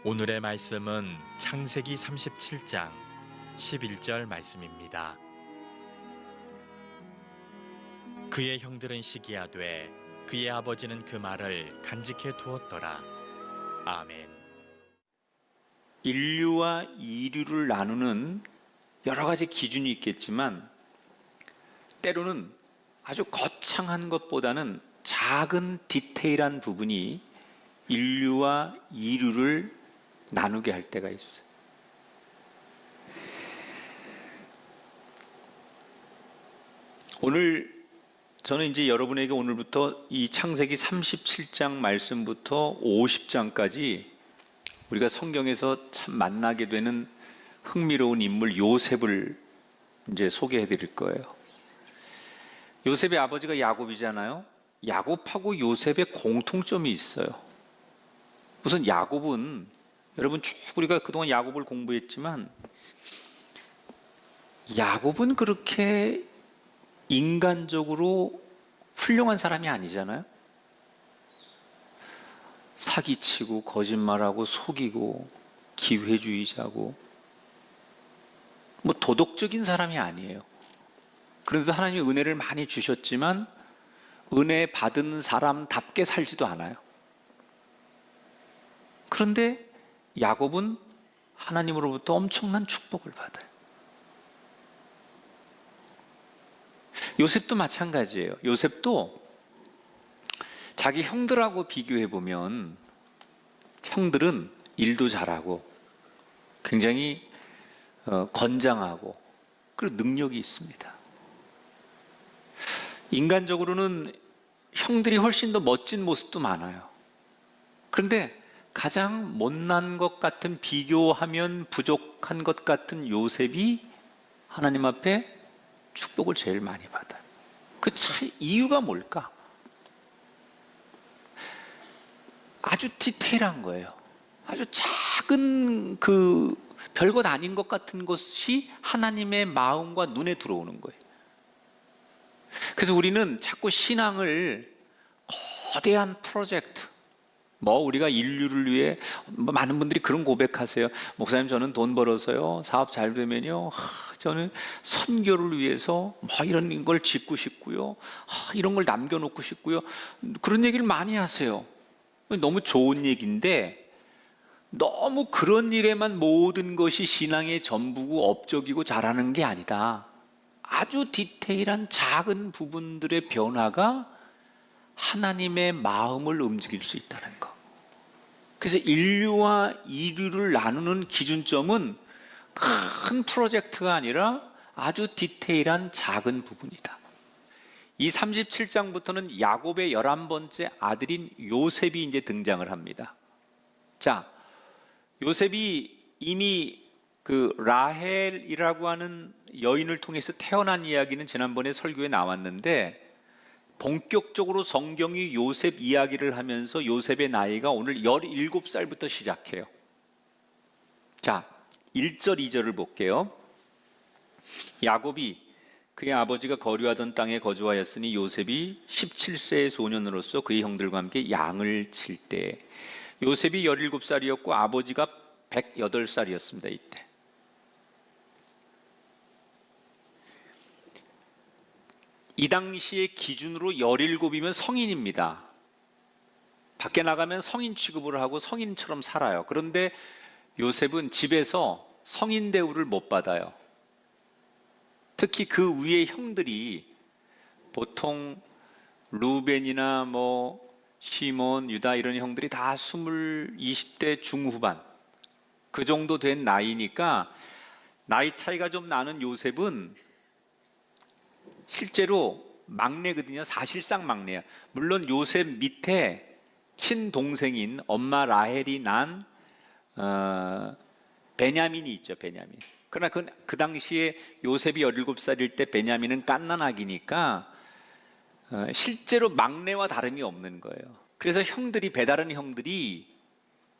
오늘의 말씀은 창세기 37장 11절 말씀입니다. 그의 형들은 시기하되 그의 아버지는 그 말을 간직해 두었더라. 아멘. 인류와 이류를 나누는 여러 가지 기준이 있겠지만 때로는 아주 거창한 것보다는 작은 디테일한 부분이 인류와 이류를 나누게 할 때가 있어요. 오늘 저는 이제 여러분에게 오늘부터 이 창세기 37장 말씀부터 50장까지 우리가 성경에서 참 만나게 되는 흥미로운 인물 요셉을 이제 소개해 드릴 거예요. 요셉의 아버지가 야곱이잖아요. 야곱하고 요셉의 공통점이 있어요. 우선 야곱은 여러분 쭉 우리가 그동안 야곱을 공부했지만 야곱은 그렇게 인간적으로 훌륭한 사람이 아니잖아요. 사기치고 거짓말하고 속이고 기회주의자고 뭐 도덕적인 사람이 아니에요. 그래도 하나님이 은혜를 많이 주셨지만 은혜 받은 사람답게 살지도 않아요. 그런데 야곱은 하나님으로부터 엄청난 축복을 받아요. 요셉도 마찬가지예요. 요셉도 자기 형들하고 비교해 보면 형들은 일도 잘하고 굉장히 건장하고 그리고 능력이 있습니다. 인간적으로는 형들이 훨씬 더 멋진 모습도 많아요. 그런데 가장 못난 것 같은, 비교하면 부족한 것 같은 요셉이 하나님 앞에 축복을 제일 많이 받아요. 그 차이, 이유가 뭘까? 아주 디테일한 거예요. 아주 작은 그 별것 아닌 것 같은 것이 하나님의 마음과 눈에 들어오는 거예요. 그래서 우리는 자꾸 신앙을 거대한 프로젝트, 우리가 인류를 위해 많은 분들이 그런 고백하세요. 목사님, 저는 돈 벌어서요, 사업 잘 되면요, 저는 선교를 위해서 이런 걸 짓고 싶고요, 이런 걸 남겨놓고 싶고요. 그런 얘기를 많이 하세요. 너무 좋은 얘기인데 너무 그런 일에만 모든 것이 신앙의 전부고 업적이고 잘하는 게 아니다. 아주 디테일한 작은 부분들의 변화가 하나님의 마음을 움직일 수 있다는 것. 그래서 인류와 이류를 나누는 기준점은 큰 프로젝트가 아니라 아주 디테일한 작은 부분이다. 이 37장부터는 야곱의 11번째 아들인 요셉이 이제 등장을 합니다. 자, 요셉이 이미 그 라헬이라고 하는 여인을 통해서 태어난 이야기는 지난번에 설교에 나왔는데 본격적으로 성경이 요셉 이야기를 하면서 요셉의 나이가 오늘 17살부터 시작해요. 자, 1절, 2절을 볼게요. 야곱이 그의 아버지가 거류하던 땅에 거주하였으니 요셉이 17세의 소년으로서 그의 형들과 함께 양을 칠 때 요셉이 17살이었고 아버지가 108살이었습니다. 이때 이 당시의 기준으로 17이면 성인입니다. 밖에 나가면 성인 취급을 하고 성인처럼 살아요. 그런데 요셉은 집에서 성인 대우를 못 받아요. 특히 그 위에 형들이 보통 루벤이나 시몬, 유다 이런 형들이 다 20대 중후반 그 정도 된 나이니까 나이 차이가 좀 나는 요셉은 실제로 막내거든요. 사실상 막내야. 물론 요셉 밑에 친동생인 엄마 라헬이 난 베냐민이 있죠. 베냐민. 그러나 그 당시에 요셉이 17살일 때 베냐민은 갓난아기니까 실제로 막내와 다름이 없는 거예요. 그래서 배다른 형들이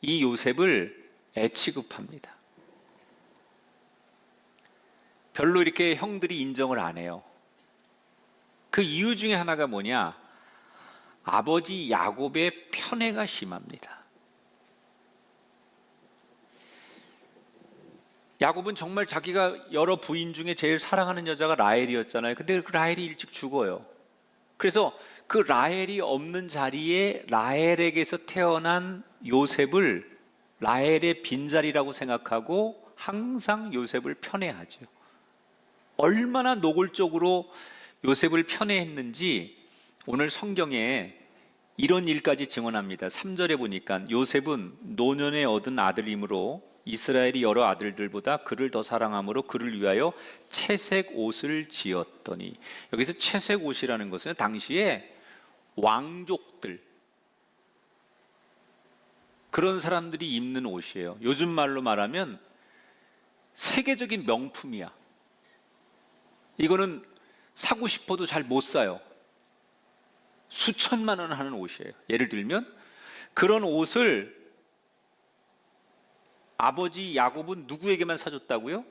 이 요셉을 애취급합니다. 별로 이렇게 형들이 인정을 안 해요. 그 이유 중에 하나가 뭐냐? 아버지 야곱의 편애가 심합니다. 야곱은 정말 자기가 여러 부인 중에 제일 사랑하는 여자가 라헬이었잖아요. 근데 그 라헬이 일찍 죽어요. 그래서 그 라헬이 없는 자리에 라헬에게서 태어난 요셉을 라헬의 빈자리라고 생각하고 항상 요셉을 편애하죠. 얼마나 노골적으로 요셉을 편애했는지 오늘 성경에 이런 일까지 증언합니다. 3절에 보니까 요셉은 노년에 얻은 아들이므로 이스라엘이 여러 아들들보다 그를 더 사랑함으로 그를 위하여 채색 옷을 지었더니, 여기서 채색 옷이라는 것은 당시에 왕족들, 그런 사람들이 입는 옷이에요. 요즘 말로 말하면 세계적인 명품이야. 이거는 사고 싶어도 잘 못 사요. 수천만 원 하는 옷이에요. 예를 들면 그런 옷을 아버지 야곱은 누구에게만 사줬다고요?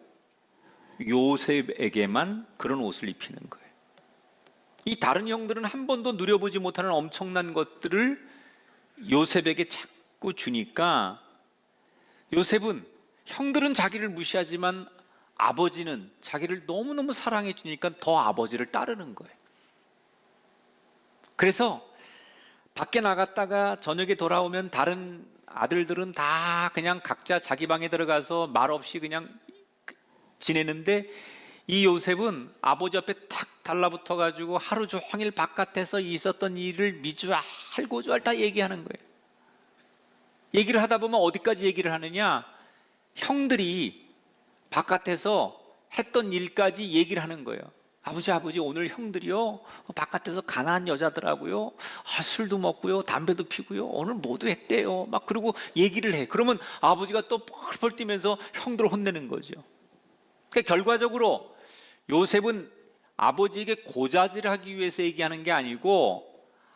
요셉에게만 그런 옷을 입히는 거예요. 이 다른 형들은 한 번도 누려보지 못하는 엄청난 것들을 요셉에게 자꾸 주니까, 요셉은, 형들은 자기를 무시하지만 아버지는 자기를 너무너무 사랑해 주니까 더 아버지를 따르는 거예요. 그래서 밖에 나갔다가 저녁에 돌아오면 다른 아들들은 다 그냥 각자 자기 방에 들어가서 말 없이 그냥 지내는데, 이 요셉은 아버지 옆에 탁 달라붙어 가지고 하루 종일 바깥에서 있었던 일을 미주알 고주알 다 얘기하는 거예요. 얘기를 하다 보면 어디까지 얘기를 하느냐, 형들이 바깥에서 했던 일까지 얘기를 하는 거예요. 아버지 오늘 형들이요 바깥에서 가난한 여자들하고요 술도 먹고요 담배도 피고요 오늘 모두 했대요 막 그러고 얘기를 해. 그러면 아버지가 또 펄펄 뛰면서 형들을 혼내는 거죠. 그러니까 결과적으로 요셉은 아버지에게 고자질하기 위해서 얘기하는 게 아니고,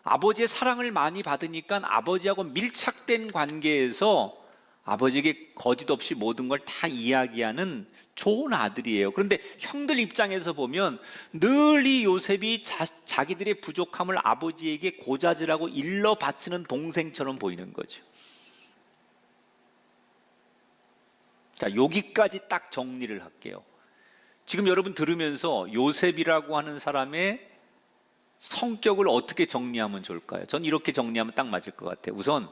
아버지의 사랑을 많이 받으니까 아버지하고 밀착된 관계에서 아버지에게 거짓 없이 모든 걸 다 이야기하는 좋은 아들이에요. 그런데 형들 입장에서 보면 늘 이 요셉이 자기들의 부족함을 아버지에게 고자질하고 일러 바치는 동생처럼 보이는 거죠. 자, 여기까지 딱 정리를 할게요. 지금 여러분 들으면서 요셉이라고 하는 사람의 성격을 어떻게 정리하면 좋을까요? 전 이렇게 정리하면 딱 맞을 것 같아요. 우선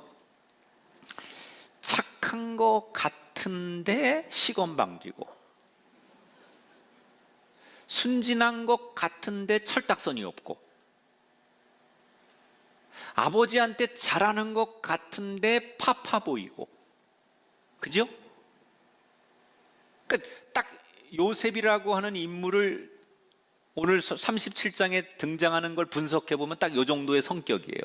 착한 것 같은데 시건방지고, 순진한 것 같은데 철딱선이 없고, 아버지한테 잘하는 것 같은데 파파 보이고, 그죠? 그러니까 딱 요셉이라고 하는 인물을 오늘 37장에 등장하는 걸 분석해 보면 딱 이 정도의 성격이에요.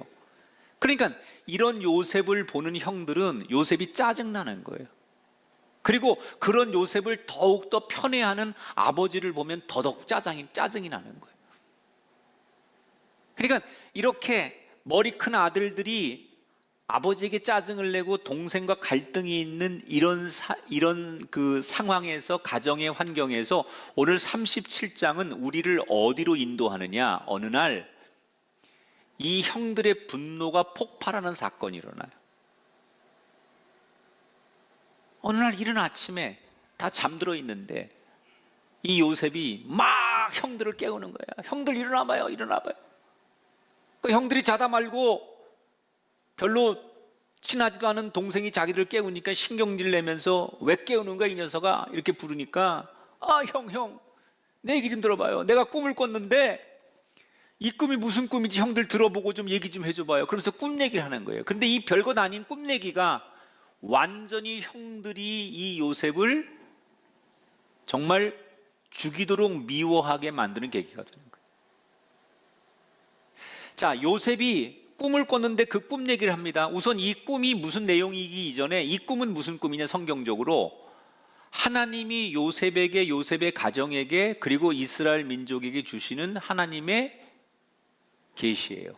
그러니까 이런 요셉을 보는 형들은 요셉이 짜증나는 거예요. 그리고 그런 요셉을 더욱더 편애하는 아버지를 보면 더더욱 짜증이 나는 거예요. 그러니까 이렇게 머리 큰 아들들이 아버지에게 짜증을 내고 동생과 갈등이 있는 이런 그 상황에서, 가정의 환경에서 오늘 37장은 우리를 어디로 인도하느냐, 어느 날 이 형들의 분노가 폭발하는 사건이 일어나요. 어느 날 이른 아침에 다 잠들어 있는데 이 요셉이 막 형들을 깨우는 거야. 형들 일어나봐요, 일어나봐요. 그 형들이 자다 말고 별로 친하지도 않은 동생이 자기를 깨우니까 신경질 내면서 왜 깨우는 거야 이 녀석아, 이렇게 부르니까, 아 형 내 얘기 좀 들어봐요. 내가 꿈을 꿨는데 이 꿈이 무슨 꿈인지 형들 들어보고 좀 얘기 좀 해줘봐요. 그러면서 꿈 얘기를 하는 거예요. 그런데 이 별것 아닌 꿈 얘기가 완전히 형들이 이 요셉을 정말 죽이도록 미워하게 만드는 계기가 되는 거예요. 자, 요셉이 꿈을 꿨는데 그 꿈 얘기를 합니다. 우선 이 꿈이 무슨 내용이기 이전에 이 꿈은 무슨 꿈이냐, 성경적으로 하나님이 요셉에게, 요셉의 가정에게, 그리고 이스라엘 민족에게 주시는 하나님의 계시예요.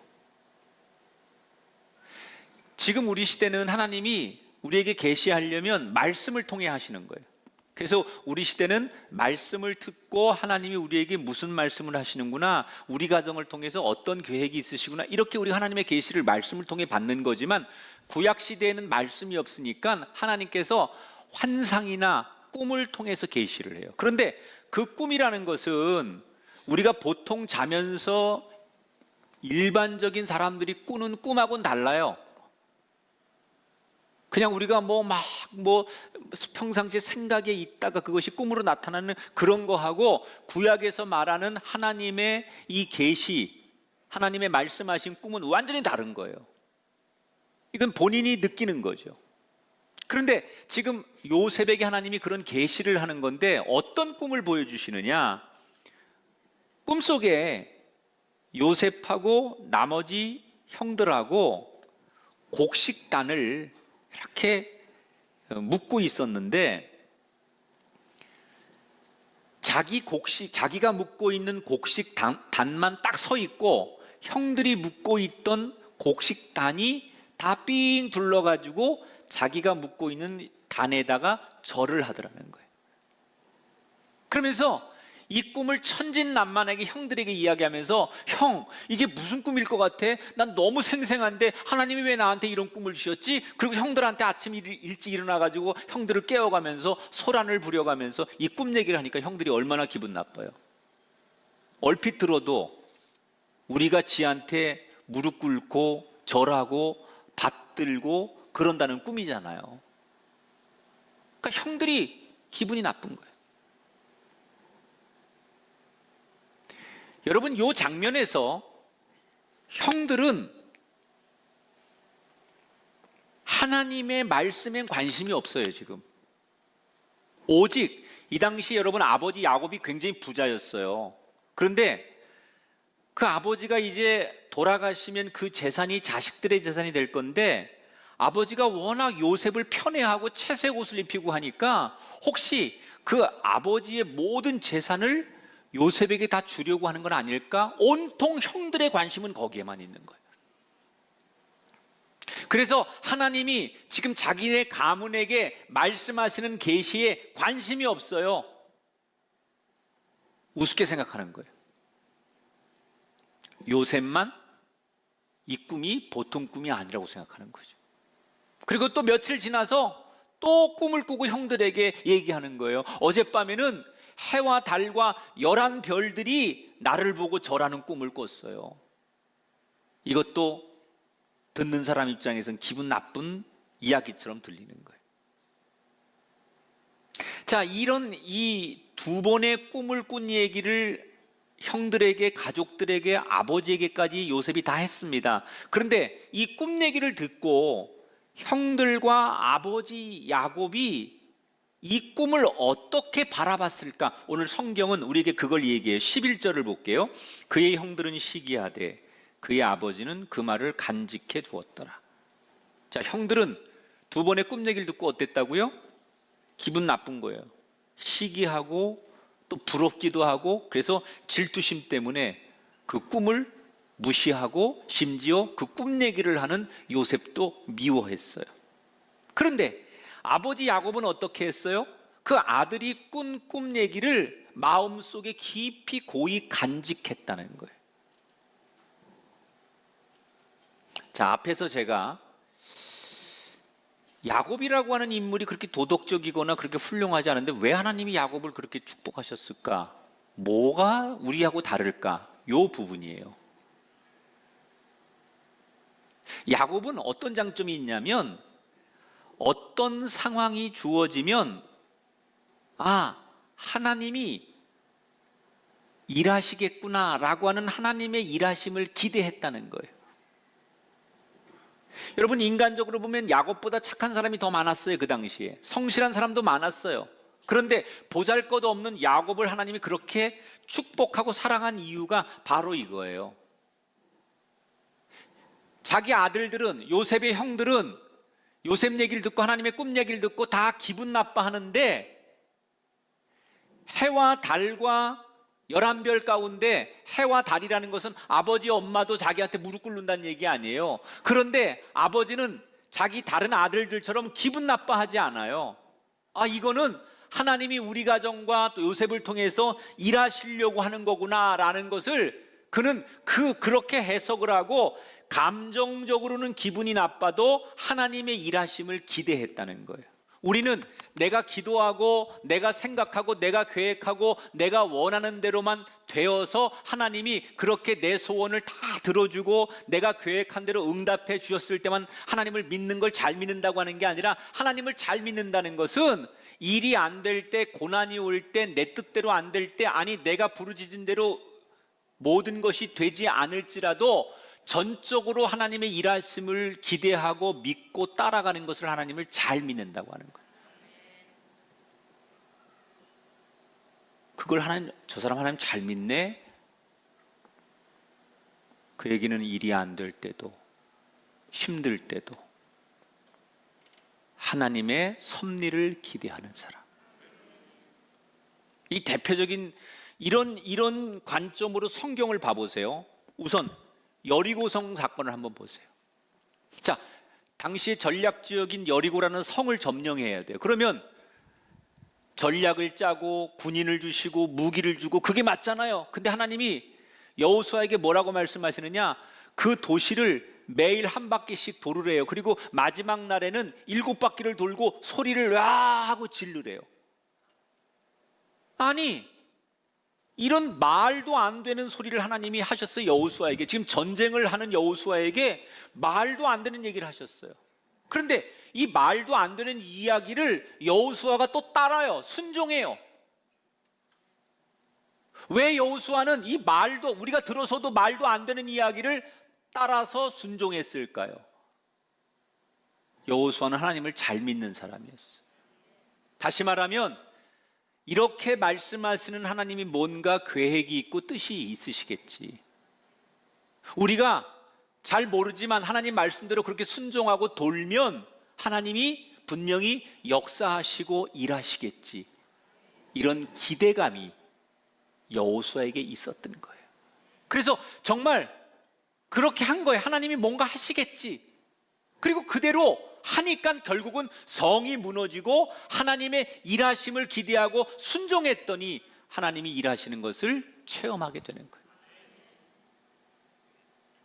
지금 우리 시대는 하나님이 우리에게 계시하려면 말씀을 통해 하시는 거예요. 그래서 우리 시대는 말씀을 듣고 하나님이 우리에게 무슨 말씀을 하시는구나, 우리 가정을 통해서 어떤 계획이 있으시구나, 이렇게 우리 하나님의 계시를 말씀을 통해 받는 거지만, 구약 시대에는 말씀이 없으니까 하나님께서 환상이나 꿈을 통해서 계시를 해요. 그런데 그 꿈이라는 것은 우리가 보통 자면서 일반적인 사람들이 꾸는 꿈하고는 달라요. 그냥 우리가 평상시에 생각에 있다가 그것이 꿈으로 나타나는 그런 거하고 구약에서 말하는 하나님의 이 계시, 하나님의 말씀하신 꿈은 완전히 다른 거예요. 이건 본인이 느끼는 거죠. 그런데 지금 요셉에게 하나님이 그런 계시를 하는 건데 어떤 꿈을 보여주시느냐? 꿈속에 요셉하고 나머지 형들하고 곡식단을 이렇게 묶고 있었는데 자기가 묶고 있는 곡식단만 딱 서 있고 형들이 묶고 있던 곡식단이 다 삥 둘러가지고 자기가 묶고 있는 단에다가 절을 하더라는 거예요. 그러면서 이 꿈을 천진난만하게 형들에게 이야기하면서 형, 이게 무슨 꿈일 것 같아? 난 너무 생생한데 하나님이 왜 나한테 이런 꿈을 주셨지? 그리고 형들한테 아침 일찍 일어나가지고 형들을 깨워가면서 소란을 부려가면서 이 꿈 얘기를 하니까 형들이 얼마나 기분 나빠요. 얼핏 들어도 우리가 지한테 무릎 꿇고 절하고 받들고 그런다는 꿈이잖아요. 그러니까 형들이 기분이 나쁜 거예요. 여러분, 이 장면에서 형들은 하나님의 말씀엔 관심이 없어요. 지금 오직 이 당시 여러분 아버지 야곱이 굉장히 부자였어요. 그런데 그 아버지가 이제 돌아가시면 그 재산이 자식들의 재산이 될 건데 아버지가 워낙 요셉을 편애하고 채색 옷을 입히고 하니까 혹시 그 아버지의 모든 재산을 요셉에게 다 주려고 하는 건 아닐까? 온통 형들의 관심은 거기에만 있는 거예요. 그래서 하나님이 지금 자기네 가문에게 말씀하시는 계시에 관심이 없어요. 우습게 생각하는 거예요. 요셉만 이 꿈이 보통 꿈이 아니라고 생각하는 거죠. 그리고 또 며칠 지나서 또 꿈을 꾸고 형들에게 얘기하는 거예요. 어젯밤에는 해와 달과 11별들이 나를 보고 절하는 꿈을 꿨어요. 이것도 듣는 사람 입장에서는 기분 나쁜 이야기처럼 들리는 거예요. 자, 이런 이 두 번의 꿈을 꾼 얘기를 형들에게, 가족들에게, 아버지에게까지 요셉이 다 했습니다. 그런데 이 꿈 얘기를 듣고 형들과 아버지 야곱이 이 꿈을 어떻게 바라봤을까? 오늘 성경은 우리에게 그걸 얘기해요. 11절을 볼게요. 그의 형들은 시기하되 그의 아버지는 그 말을 간직해 두었더라. 자, 형들은 두 번의 꿈 얘기를 듣고 어땠다고요? 기분 나쁜 거예요. 시기하고 또 부럽기도 하고, 그래서 질투심 때문에 그 꿈을 무시하고 심지어 그 꿈 얘기를 하는 요셉도 미워했어요. 그런데 아버지 야곱은 어떻게 했어요? 그 아들이 꾼 꿈 얘기를 마음속에 깊이 고이 간직했다는 거예요. 자, 앞에서 제가 야곱이라고 하는 인물이 그렇게 도덕적이거나 그렇게 훌륭하지 않은데 왜 하나님이 야곱을 그렇게 축복하셨을까? 뭐가 우리하고 다를까? 요 부분이에요. 야곱은 어떤 장점이 있냐면 어떤 상황이 주어지면 하나님이 일하시겠구나라고 하는 하나님의 일하심을 기대했다는 거예요. 여러분, 인간적으로 보면 야곱보다 착한 사람이 더 많았어요. 그 당시에 성실한 사람도 많았어요. 그런데 보잘것없는 야곱을 하나님이 그렇게 축복하고 사랑한 이유가 바로 이거예요. 자기 아들들은, 요셉의 형들은 요셉 얘기를 듣고 하나님의 꿈 얘기를 듣고 다 기분 나빠하는데 해와 달과 11별 가운데 해와 달이라는 것은 아버지 엄마도 자기한테 무릎 꿇는다는 얘기 아니에요. 그런데 아버지는 자기 다른 아들들처럼 기분 나빠하지 않아요. 이거는 하나님이 우리 가정과 또 요셉을 통해서 일하시려고 하는 거구나라는 것을 그는 그렇게 해석을 하고 감정적으로는 기분이 나빠도 하나님의 일하심을 기대했다는 거예요. 우리는 내가 기도하고 내가 생각하고 내가 계획하고 내가 원하는 대로만 되어서 하나님이 그렇게 내 소원을 다 들어주고 내가 계획한 대로 응답해 주셨을 때만 하나님을 믿는 걸 잘 믿는다고 하는 게 아니라, 하나님을 잘 믿는다는 것은 일이 안 될 때, 고난이 올 때, 내 뜻대로 안 될 때, 아니 내가 부르짖은 대로 모든 것이 되지 않을지라도 전적으로 하나님의 일하심을 기대하고 믿고 따라가는 것을 하나님을 잘 믿는다고 하는 거예요. 그걸 하나님, 저 사람 하나님 잘 믿네? 그 얘기는 일이 안 될 때도, 힘들 때도 하나님의 섭리를 기대하는 사람. 이 대표적인 이런 관점으로 성경을 봐보세요. 우선 여리고성 사건을 한번 보세요. 자, 당시의 전략 지역인 여리고라는 성을 점령해야 돼요. 그러면 전략을 짜고 군인을 주시고 무기를 주고 그게 맞잖아요. 근데 하나님이 여호수아에게 뭐라고 말씀하시느냐? 그 도시를 매일 한 바퀴씩 도르래요. 그리고 마지막 날에는 7바퀴를 돌고 소리를 와 하고 지르래요. 아니, 이런 말도 안 되는 소리를 하나님이 하셨어요. 여호수아에게. 지금 전쟁을 하는 여호수아에게 말도 안 되는 얘기를 하셨어요. 그런데 이 말도 안 되는 이야기를 여호수아가 또 따라요. 순종해요. 왜 여호수아는 이 말도, 우리가 들어서도 말도 안 되는 이야기를 따라서 순종했을까요? 여호수아는 하나님을 잘 믿는 사람이었어요. 다시 말하면 이렇게 말씀하시는 하나님이 뭔가 계획이 있고 뜻이 있으시겠지. 우리가 잘 모르지만 하나님 말씀대로 그렇게 순종하고 돌면 하나님이 분명히 역사하시고 일하시겠지. 이런 기대감이 여호수아에게 있었던 거예요. 그래서 정말 그렇게 한 거예요. 하나님이 뭔가 하시겠지. 그리고 그대로 하니까 결국은 성이 무너지고 하나님의 일하심을 기대하고 순종했더니 하나님이 일하시는 것을 체험하게 되는 거예요.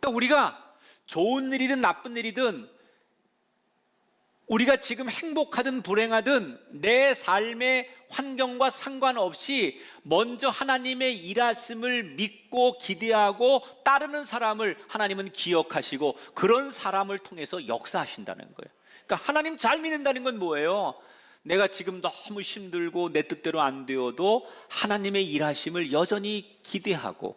그러니까 우리가 좋은 일이든 나쁜 일이든, 우리가 지금 행복하든 불행하든 내 삶의 환경과 상관없이 먼저 하나님의 일하심을 믿고 기대하고 따르는 사람을 하나님은 기억하시고 그런 사람을 통해서 역사하신다는 거예요. 그러니까 하나님 잘 믿는다는 건 뭐예요? 내가 지금 너무 힘들고 내 뜻대로 안 되어도 하나님의 일하심을 여전히 기대하고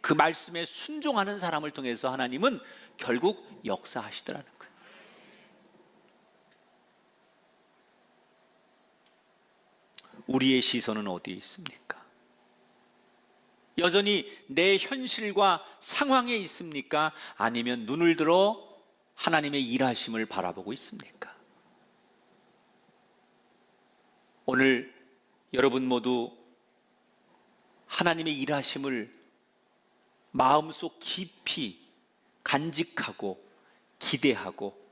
그 말씀에 순종하는 사람을 통해서 하나님은 결국 역사하시더라는 거예요. 우리의 시선은 어디에 있습니까? 여전히 내 현실과 상황에 있습니까? 아니면 눈을 들어 하나님의 일하심을 바라보고 있습니까? 오늘 여러분 모두 하나님의 일하심을 마음속 깊이 간직하고 기대하고,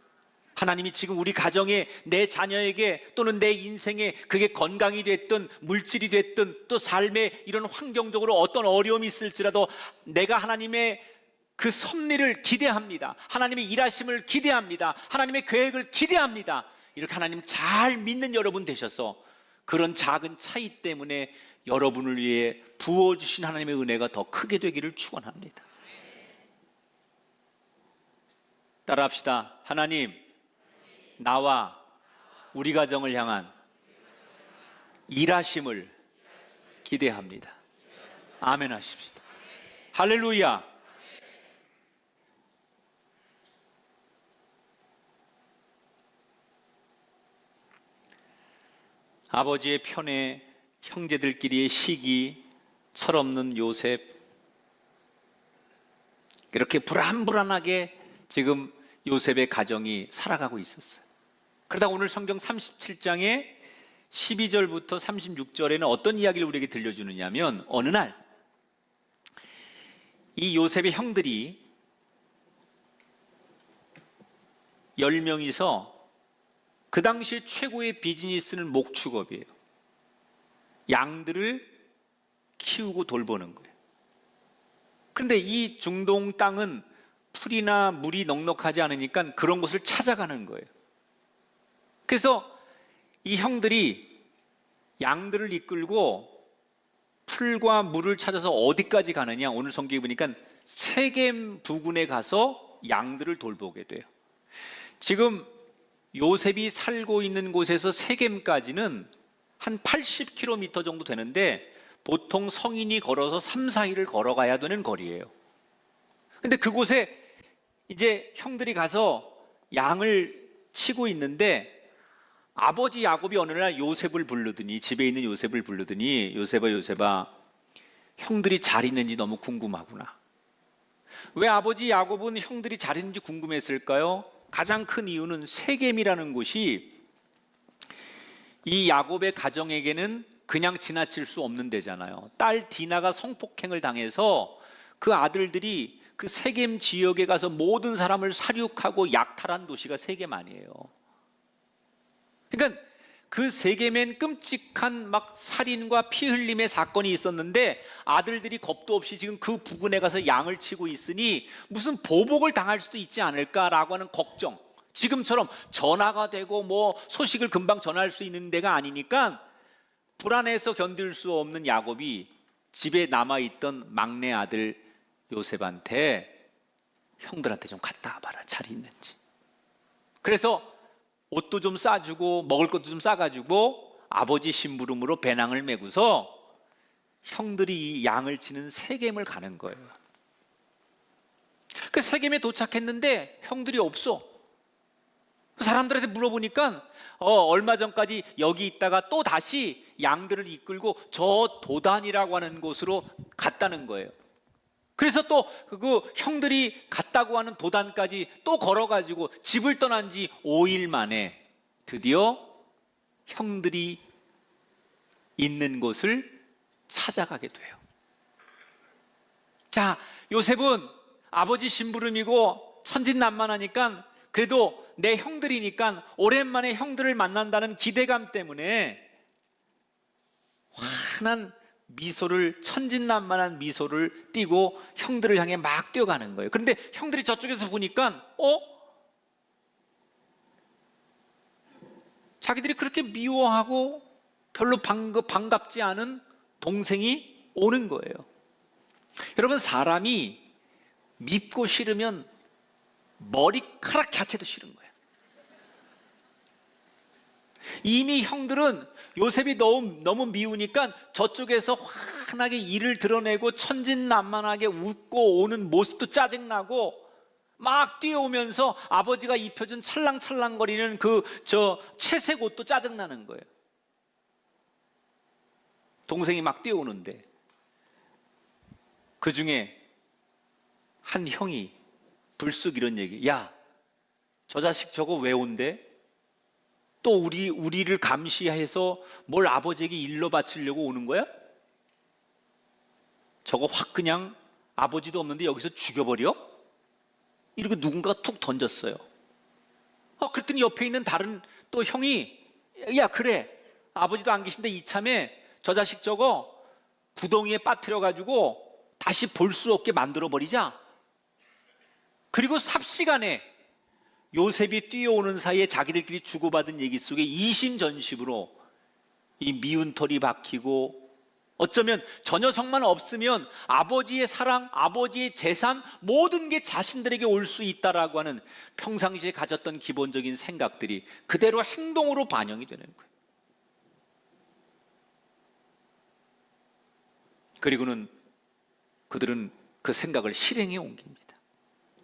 하나님이 지금 우리 가정에, 내 자녀에게 또는 내 인생에, 그게 건강이 됐든 물질이 됐든 또 삶의 이런 환경적으로 어떤 어려움이 있을지라도 내가 하나님의 그 섭리를 기대합니다. 하나님의 일하심을 기대합니다. 하나님의 계획을 기대합니다. 이렇게 하나님 잘 믿는 여러분 되셔서 그런 작은 차이 때문에 여러분을 위해 부어주신 하나님의 은혜가 더 크게 되기를 축원합니다. 따라합시다. 하나님, 나와 우리 가정을 향한 일하심을 기대합니다. 아멘 하십시다. 할렐루야. 아버지의 편에 형제들끼리의 시기, 철없는 요셉, 이렇게 불안불안하게 지금 요셉의 가정이 살아가고 있었어요. 그러다 오늘 성경 37장에 12절부터 36절에는 어떤 이야기를 우리에게 들려주느냐면, 어느 날 이 요셉의 형들이 10명이서 그 당시에 최고의 비즈니스는 목축업이에요. 양들을 키우고 돌보는 거예요. 그런데 이 중동 땅은 풀이나 물이 넉넉하지 않으니까 그런 곳을 찾아가는 거예요. 그래서 이 형들이 양들을 이끌고 풀과 물을 찾아서 어디까지 가느냐? 오늘 성경에 보니까 세겜 부근에 가서 양들을 돌보게 돼요. 지금 요셉이 살고 있는 곳에서 세겜까지는 한 80km 정도 되는데 보통 성인이 걸어서 3, 4일을 걸어가야 되는 거리예요. 근데 그곳에 이제 형들이 가서 양을 치고 있는데 아버지 야곱이 어느 날 요셉을 부르더니, 집에 있는 요셉을 부르더니, 요셉아 요셉아, 형들이 잘 있는지 너무 궁금하구나. 왜 아버지 야곱은 형들이 잘 있는지 궁금했을까요? 가장 큰 이유는 세겜이라는 곳이 이 야곱의 가정에게는 그냥 지나칠 수 없는 데잖아요. 딸 디나가 성폭행을 당해서 그 아들들이 그 세겜 지역에 가서 모든 사람을 살육하고 약탈한 도시가 세겜 아니에요. 그러니까 그 세겜엔 끔찍한 막 살인과 피 흘림의 사건이 있었는데 아들들이 겁도 없이 지금 그 부근에 가서 양을 치고 있으니 무슨 보복을 당할 수도 있지 않을까라고 하는 걱정. 지금처럼 전화가 되고 뭐 소식을 금방 전할 수 있는 데가 아니니까 불안해서 견딜 수 없는 야곱이 집에 남아있던 막내 아들 요셉한테 형들한테 좀 갔다 와봐라, 잘 있는지. 그래서 옷도 좀 싸주고 먹을 것도 좀 싸가지고 아버지 심부름으로 배낭을 메고서 형들이 이 양을 치는 세겜을 가는 거예요. 그 세겜에 도착했는데 형들이 없어. 사람들한테 물어보니까 얼마 전까지 여기 있다가 또 다시 양들을 이끌고 저 도단이라고 하는 곳으로 갔다는 거예요. 그래서 또 그 형들이 갔다고 하는 도단까지 또 걸어가지고 집을 떠난 지 5일 만에 드디어 형들이 있는 곳을 찾아가게 돼요. 자, 요셉은 아버지 심부름이고 천진난만하니까 그래도 내 형들이니까 오랜만에 형들을 만난다는 기대감 때문에 환한 미소를, 천진난만한 미소를 띠고 형들을 향해 막 뛰어가는 거예요. 그런데 형들이 저쪽에서 보니까 자기들이 그렇게 미워하고 별로 반갑지 않은 동생이 오는 거예요. 여러분, 사람이 밉고 싫으면 머리카락 자체도 싫은 거예요. 이미 형들은 요셉이 너무 미우니까 저쪽에서 환하게 이를 드러내고 천진난만하게 웃고 오는 모습도 짜증나고 막 뛰어오면서 아버지가 입혀준 찰랑찰랑거리는 채색 옷도 짜증나는 거예요. 동생이 막 뛰어오는데 그 중에 한 형이 불쑥 이런 얘기, 야, 저 자식 저거 왜 온대? 또 우리를 감시해서 뭘 아버지에게 일러 바치려고 오는 거야? 저거 확 그냥 아버지도 없는데 여기서 죽여버려? 이러고 누군가가 툭 던졌어요. 그랬더니 옆에 있는 다른 또 형이, 야, 그래, 아버지도 안 계신데 이참에 저 자식 저거 구덩이에 빠뜨려가지고 다시 볼 수 없게 만들어버리자. 그리고 삽시간에 요셉이 뛰어오는 사이에 자기들끼리 주고받은 얘기 속에 이심전심으로 이 미운 털이 박히고 어쩌면 저 녀석만 없으면 아버지의 사랑, 아버지의 재산 모든 게 자신들에게 올 수 있다라고 하는 평상시에 가졌던 기본적인 생각들이 그대로 행동으로 반영이 되는 거예요. 그리고는 그들은 그 생각을 실행에 옮깁니다.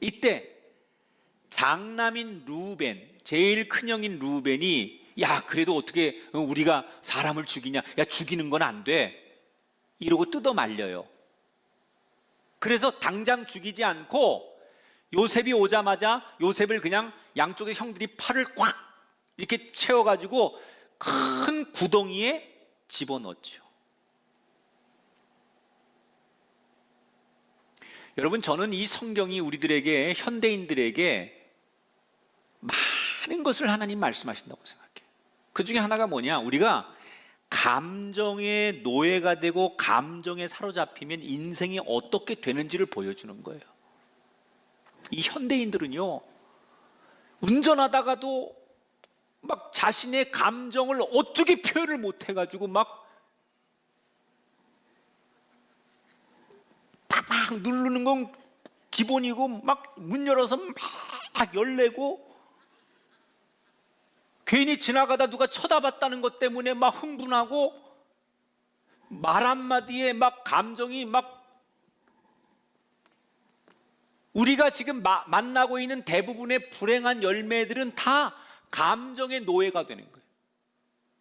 이때 장남인 루벤, 제일 큰형인 루벤이, 야, 그래도 어떻게 우리가 사람을 죽이냐, 야, 죽이는 건 안 돼, 이러고 뜯어 말려요. 그래서 당장 죽이지 않고 요셉이 오자마자 요셉을 그냥 양쪽의 형들이 팔을 꽉 이렇게 채워가지고 큰 구덩이에 집어넣었죠. 여러분, 저는 이 성경이 우리들에게, 현대인들에게 많은 것을 하나님 말씀하신다고 생각해요. 그 중에 하나가 뭐냐, 우리가 감정의 노예가 되고 감정에 사로잡히면 인생이 어떻게 되는지를 보여주는 거예요. 이 현대인들은요, 운전하다가도 막 자신의 감정을 어떻게 표현을 못 해가지고 막 팍팍 누르는 건 기본이고 막 문 열어서 막 열내고 괜히 지나가다 누가 쳐다봤다는 것 때문에 막 흥분하고 말 한마디에 막 감정이 막 우리가 지금 만나고 있는 대부분의 불행한 열매들은 다 감정의 노예가 되는 거예요.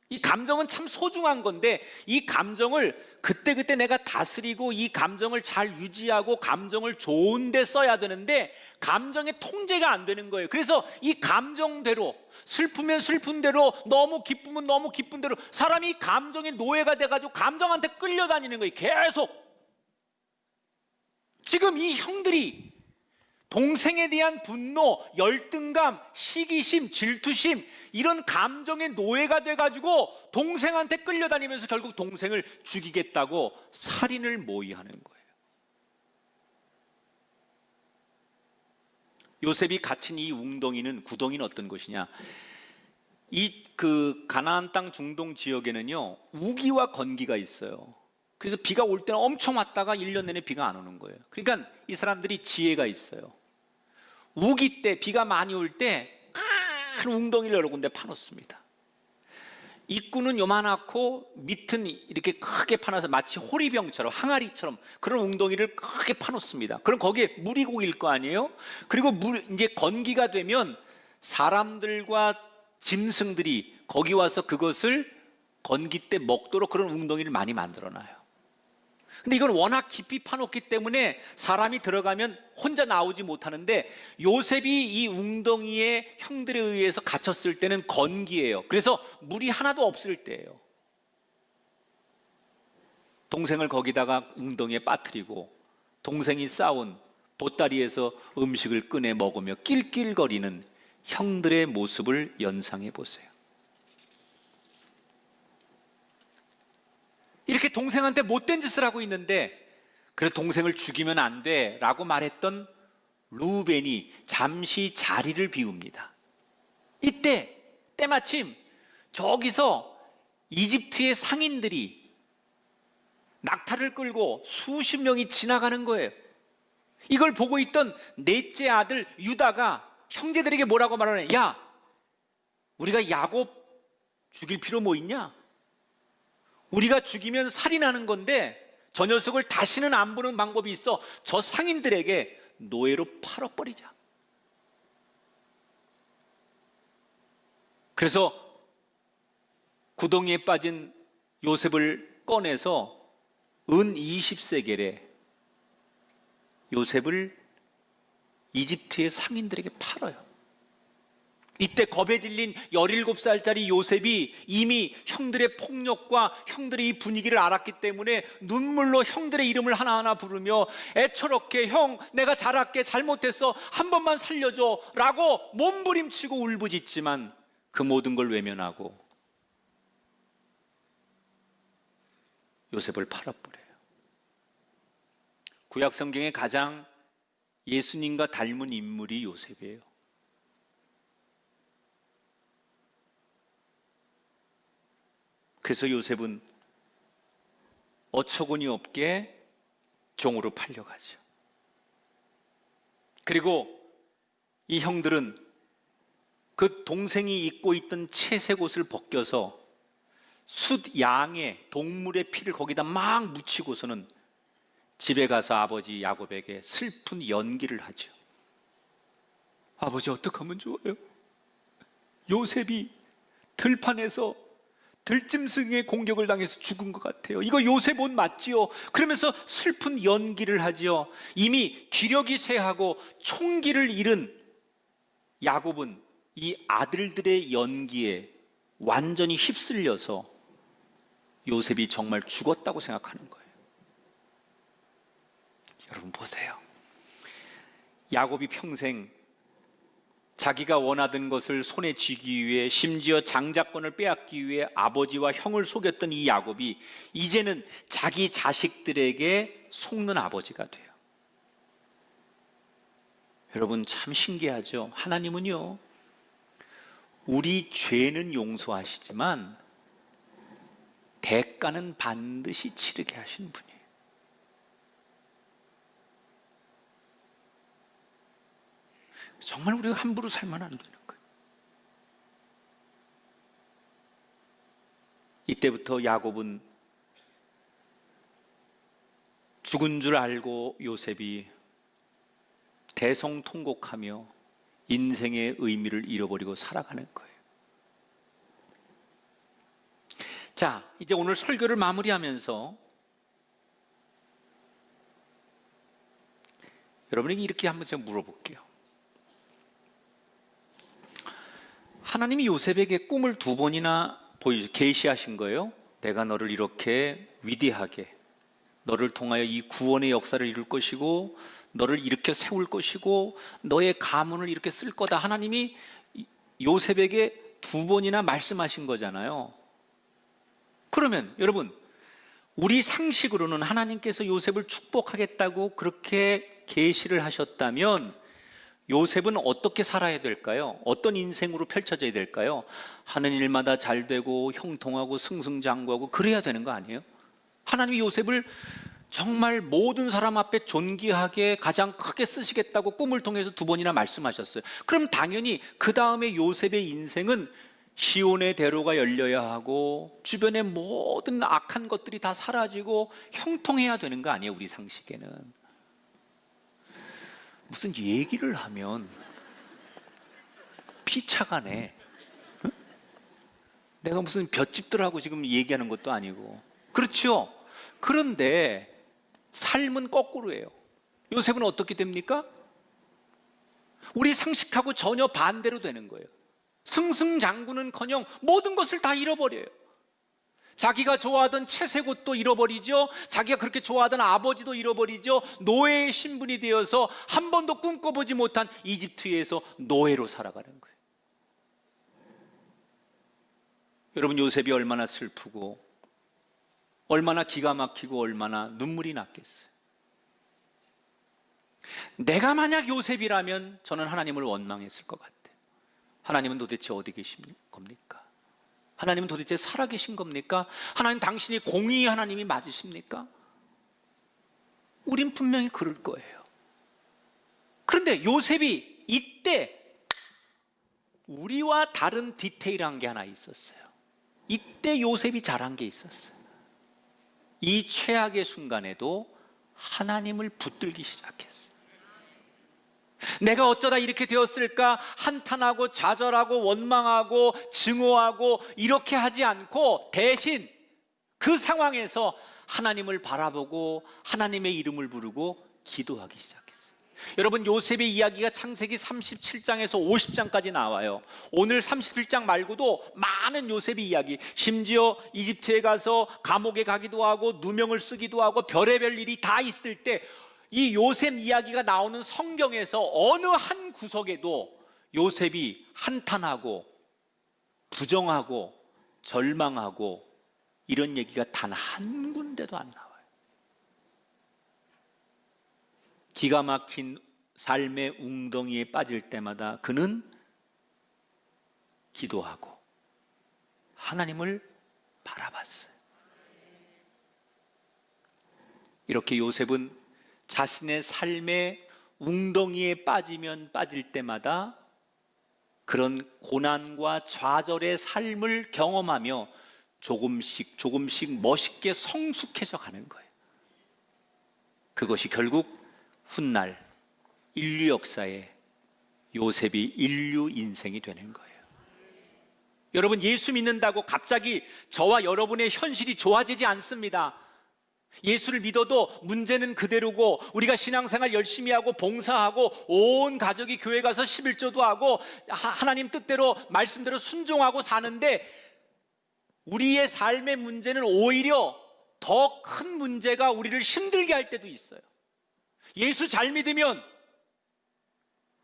이 감정은 참 소중한 건데 이 감정을 그때그때 내가 다스리고 이 감정을 잘 유지하고 감정을 좋은 데 써야 되는데 감정의 통제가 안 되는 거예요. 그래서 이 감정대로 슬프면 슬픈 대로 너무 기쁘면 너무 기쁜 대로 사람이 감정의 노예가 돼가지고 감정한테 끌려다니는 거예요. 계속. 지금 이 형들이 동생에 대한 분노, 열등감, 시기심, 질투심 이런 감정의 노예가 돼가지고 동생한테 끌려다니면서 결국 동생을 죽이겠다고 살인을 모의하는 거예요. 요셉이 갇힌 이 웅덩이는 구덩이는 어떤 것이냐? 이 가나안 땅 중동 지역에는요 우기와 건기가 있어요. 그래서 비가 올 때는 엄청 왔다가 1년 내내 비가 안 오는 거예요. 그러니까 이 사람들이 지혜가 있어요. 우기 때 비가 많이 올 때 큰 웅덩이를 여러 군데 파놓습니다. 입구는 요만하고 밑은 이렇게 크게 파놔서 마치 호리병처럼 항아리처럼 그런 웅덩이를 크게 파놓습니다. 그럼 거기에 물이 고일 거 아니에요? 그리고 이제 건기가 되면 사람들과 짐승들이 거기 와서 그것을 건기 때 먹도록 그런 웅덩이를 많이 만들어놔요. 근데 이건 워낙 깊이 파놓기 때문에 사람이 들어가면 혼자 나오지 못하는데 요셉이 이 웅덩이에 형들에 의해서 갇혔을 때는 건기예요. 그래서 물이 하나도 없을 때예요. 동생을 거기다가 웅덩이에 빠뜨리고 동생이 싸운 보따리에서 음식을 꺼내 먹으며 낄낄거리는 형들의 모습을 연상해 보세요. 이렇게 동생한테 못된 짓을 하고 있는데 그래 동생을 죽이면 안 돼 라고 말했던 루벤이 잠시 자리를 비웁니다. 이때 때마침 저기서 이집트의 상인들이 낙타를 끌고 수십 명이 지나가는 거예요. 이걸 보고 있던 넷째 아들 유다가 형제들에게 뭐라고 말하냐? 야, 우리가 야곱 죽일 필요 뭐 있냐? 우리가 죽이면 살인하는 건데 저 녀석을 다시는 안 보는 방법이 있어. 저 상인들에게 노예로 팔아버리자. 그래서 구덩이에 빠진 요셉을 꺼내서 은 20세겔에 요셉을 이집트의 상인들에게 팔아요. 이때 겁에 질린 17살짜리 요셉이 이미 형들의 폭력과 형들의 이 분위기를 알았기 때문에 눈물로 형들의 이름을 하나하나 부르며 애처롭게 형 내가 잘할게 잘못했어 한 번만 살려줘 라고 몸부림치고 울부짖지만 그 모든 걸 외면하고 요셉을 팔아버려요. 구약 성경에 가장 예수님과 닮은 인물이 요셉이에요. 그래서 요셉은 어처구니 없게 종으로 팔려가죠. 그리고 이 형들은 그 동생이 입고 있던 채색 옷을 벗겨서 숫 양의 동물의 피를 거기다 막 묻히고서는 집에 가서 아버지 야곱에게 슬픈 연기를 하죠. 아버지 어떡하면 좋아요? 요셉이 들판에서 들짐승의 공격을 당해서 죽은 것 같아요. 이거 요셉 옷 맞지요? 그러면서 슬픈 연기를 하지요. 이미 기력이 쇠하고 총기를 잃은 야곱은 이 아들들의 연기에 완전히 휩쓸려서 요셉이 정말 죽었다고 생각하는 거예요. 여러분 보세요. 야곱이 평생 자기가 원하던 것을 손에 쥐기 위해 심지어 장자권을 빼앗기 위해 아버지와 형을 속였던 이 야곱이 이제는 자기 자식들에게 속는 아버지가 돼요. 여러분 참 신기하죠? 하나님은요 우리 죄는 용서하시지만 대가는 반드시 치르게 하신 분이에요. 정말 우리가 함부로 살면 안 되는 거예요. 이때부터 야곱은 죽은 줄 알고 요셉이 대성통곡하며 인생의 의미를 잃어버리고 살아가는 거예요. 자, 이제 오늘 설교를 마무리하면서 여러분에게 이렇게 한번 제가 물어볼게요. 하나님이 요셉에게 꿈을 2번이나 계시하신 거예요. 내가 너를 이렇게 위대하게, 너를 통하여 이 구원의 역사를 이룰 것이고 너를 이렇게 세울 것이고 너의 가문을 이렇게 쓸 거다. 하나님이 요셉에게 2번이나 말씀하신 거잖아요. 그러면 여러분, 우리 상식으로는 하나님께서 요셉을 축복하겠다고 그렇게 계시를 하셨다면 요셉은 어떻게 살아야 될까요? 어떤 인생으로 펼쳐져야 될까요? 하는 일마다 잘 되고 형통하고 승승장구하고 그래야 되는 거 아니에요? 하나님이 요셉을 정말 모든 사람 앞에 존귀하게 가장 크게 쓰시겠다고 꿈을 통해서 2번이나 말씀하셨어요. 그럼 당연히 그 다음에 요셉의 인생은 시온의 대로가 열려야 하고 주변의 모든 악한 것들이 다 사라지고 형통해야 되는 거 아니에요? 우리 상식에는. 무슨 얘기를 하면 피차가 내. 내가 무슨 볏집들하고 지금 얘기하는 것도 아니고. 그렇죠? 그런데 삶은 거꾸로예요. 요셉은 어떻게 됩니까? 우리 상식하고 전혀 반대로 되는 거예요. 승승장구는커녕 모든 것을 다 잃어버려요. 자기가 좋아하던 채색 옷도 잃어버리죠. 자기가 그렇게 좋아하던 아버지도 잃어버리죠. 노예의 신분이 되어서 한 번도 꿈꿔보지 못한 이집트에서 노예로 살아가는 거예요. 여러분, 요셉이 얼마나 슬프고 얼마나 기가 막히고 얼마나 눈물이 났겠어요. 내가 만약 요셉이라면 저는 하나님을 원망했을 것 같아요. 하나님은 도대체 어디 계신 겁니까? 하나님은 도대체 살아계신 겁니까? 하나님, 당신이 공의의 하나님이 맞으십니까? 우린 분명히 그럴 거예요. 그런데 요셉이 이때 우리와 다른 디테일한 게 하나 있었어요. 이때 요셉이 잘한 게 있었어요. 이 최악의 순간에도 하나님을 붙들기 시작했어요. 내가 어쩌다 이렇게 되었을까 한탄하고 좌절하고 원망하고 증오하고 이렇게 하지 않고 대신 그 상황에서 하나님을 바라보고 하나님의 이름을 부르고 기도하기 시작했어요. 여러분, 요셉의 이야기가 창세기 37장에서 50장까지 나와요. 오늘 31장 말고도 많은 요셉의 이야기, 심지어 이집트에 가서 감옥에 가기도 하고 누명을 쓰기도 하고 별의별 일이 다 있을 때 이 요셉 이야기가 나오는 성경에서 어느 한 구석에도 요셉이 한탄하고 부정하고 절망하고 이런 얘기가 단 한 군데도 안 나와요. 기가 막힌 삶의 웅덩이에 빠질 때마다 그는 기도하고 하나님을 바라봤어요. 이렇게 요셉은 자신의 삶의 웅덩이에 빠지면 빠질 때마다 그런 고난과 좌절의 삶을 경험하며 조금씩 조금씩 멋있게 성숙해져 가는 거예요. 그것이 결국 훗날 인류 역사에 요셉이 인류 인생이 되는 거예요. 여러분, 예수 믿는다고 갑자기 저와 여러분의 현실이 좋아지지 않습니다. 예수를 믿어도 문제는 그대로고 우리가 신앙생활 열심히 하고 봉사하고 온 가족이 교회 가서 11조도 하고 하나님 뜻대로 말씀대로 순종하고 사는데 우리의 삶의 문제는 오히려 더 큰 문제가 우리를 힘들게 할 때도 있어요. 예수 잘 믿으면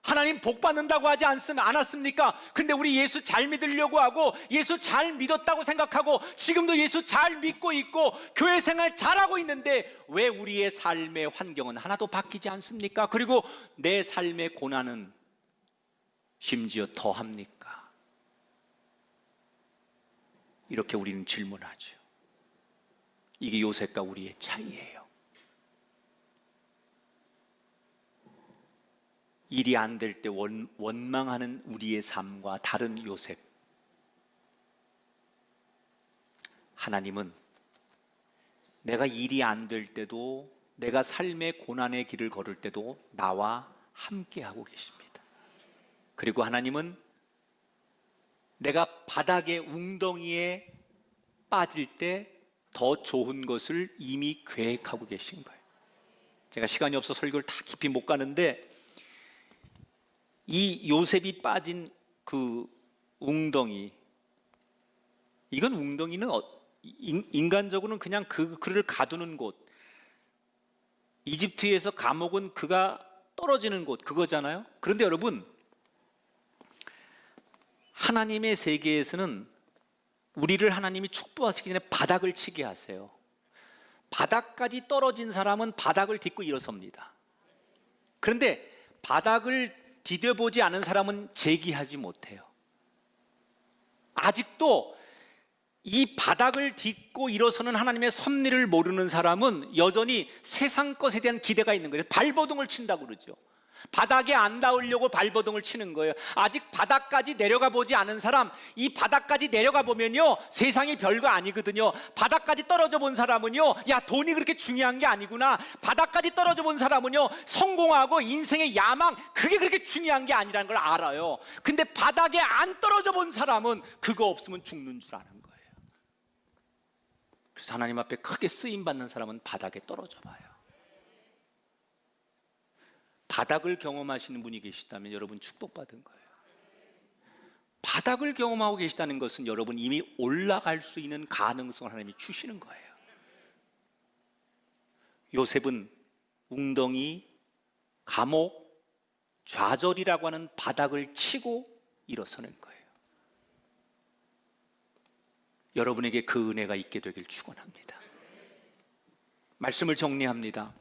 하나님 복 받는다고 하지 않았습니까? 근데 우리 예수 잘 믿으려고 하고 예수 잘 믿었다고 생각하고 지금도 예수 잘 믿고 있고 교회 생활 잘하고 있는데 왜 우리의 삶의 환경은 하나도 바뀌지 않습니까? 그리고 내 삶의 고난은 심지어 더합니까? 이렇게 우리는 질문하죠. 이게 요셉과 우리의 차이예요. 일이 안 될 때 원망하는 우리의 삶과 다른 요셉. 하나님은 내가 일이 안 될 때도, 내가 삶의 고난의 길을 걸을 때도 나와 함께하고 계십니다. 그리고 하나님은 내가 바닥의 웅덩이에 빠질 때 더 좋은 것을 이미 계획하고 계신 거예요. 제가 시간이 없어 설교를 다 깊이 못 가는데, 이 요셉이 빠진 그 웅덩이, 이건 웅덩이는 인간적으로는 그냥 그를 가두는 곳, 이집트에서 감옥은 그가 떨어지는 곳, 그거잖아요. 그런데 여러분, 하나님의 세계에서는 우리를 하나님이 축복하시기 전에 바닥을 치게 하세요. 바닥까지 떨어진 사람은 바닥을 딛고 일어섭니다. 그런데 바닥을 디뎌보지 않은 사람은 재기하지 못해요. 아직도 이 바닥을 딛고 일어서는 하나님의 섭리를 모르는 사람은 여전히 세상 것에 대한 기대가 있는 거예요. 발버둥을 친다고 그러죠. 바닥에 안 닿으려고 발버둥을 치는 거예요. 아직 바닥까지 내려가 보지 않은 사람, 이 바닥까지 내려가 보면요, 세상이 별거 아니거든요. 바닥까지 떨어져 본 사람은요, 야, 돈이 그렇게 중요한 게 아니구나. 바닥까지 떨어져 본 사람은요, 성공하고 인생의 야망, 그게 그렇게 중요한 게 아니라는 걸 알아요. 근데 바닥에 안 떨어져 본 사람은 그거 없으면 죽는 줄 아는 거예요. 그래서 하나님 앞에 크게 쓰임 받는 사람은 바닥에 떨어져 봐요. 바닥을 경험하시는 분이 계시다면 여러분 축복받은 거예요. 바닥을 경험하고 계시다는 것은 여러분 이미 올라갈 수 있는 가능성을 하나님이 주시는 거예요. 요셉은 웅덩이, 감옥, 좌절이라고 하는 바닥을 치고 일어서는 거예요. 여러분에게 그 은혜가 있게 되길 축원합니다. 말씀을 정리합니다.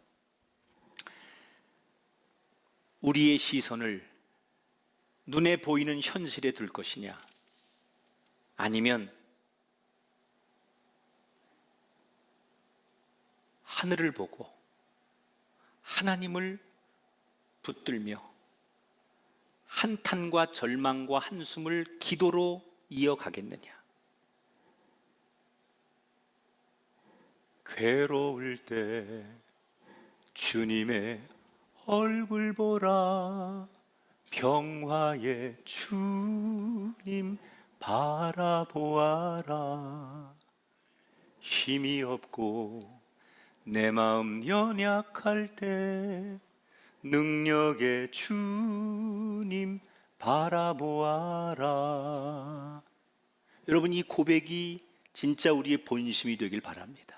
우리의 시선을 눈에 보이는 현실에 둘 것이냐, 아니면 하늘을 보고 하나님을 붙들며 한탄과 절망과 한숨을 기도로 이어가겠느냐. 괴로울 때 주님의 얼굴 보라, 평화의 주님 바라보아라. 힘이 없고 내 마음 연약할 때 능력의 주님 바라보아라. 여러분, 이 고백이 진짜 우리의 본심이 되길 바랍니다.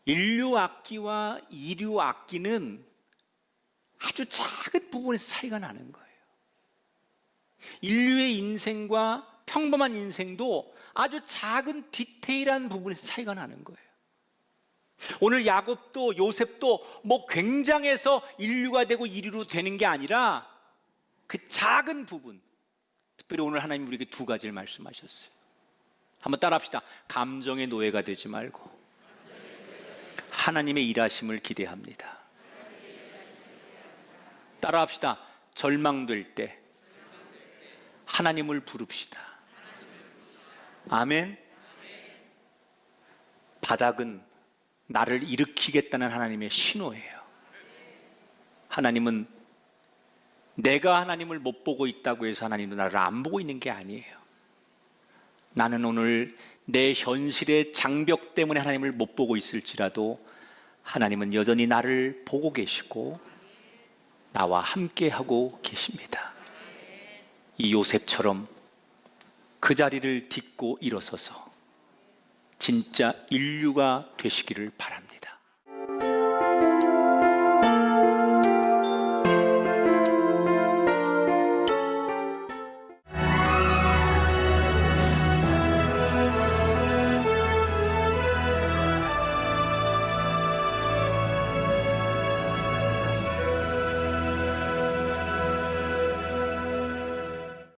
인류악기와 이류악기는 아주 작은 부분에서 차이가 나는 거예요. 인류의 인생과 평범한 인생도 아주 작은 디테일한 부분에서 차이가 나는 거예요. 오늘 야곱도 요셉도 뭐 굉장해서 인류가 되고 이류로 되는 게 아니라 그 작은 부분, 특별히 오늘 하나님 우리에게 두 가지를 말씀하셨어요. 한번 따라합시다. 감정의 노예가 되지 말고 하나님의 일하심을 기대합니다. 따라합시다. 절망될 때 하나님을 부릅시다. 아멘. 바닥은 나를 일으키겠다는 하나님의 신호예요. 하나님은 내가 하나님을 못 보고 있다고 해서 하나님도 나를 안 보고 있는 게 아니에요. 나는 오늘 내 현실의 장벽 때문에 하나님을 못 보고 있을지라도 하나님은 여전히 나를 보고 계시고 나와 함께하고 계십니다. 이 요셉처럼 그 자리를 딛고 일어서서 진짜 인류가 되시기를 바랍니다.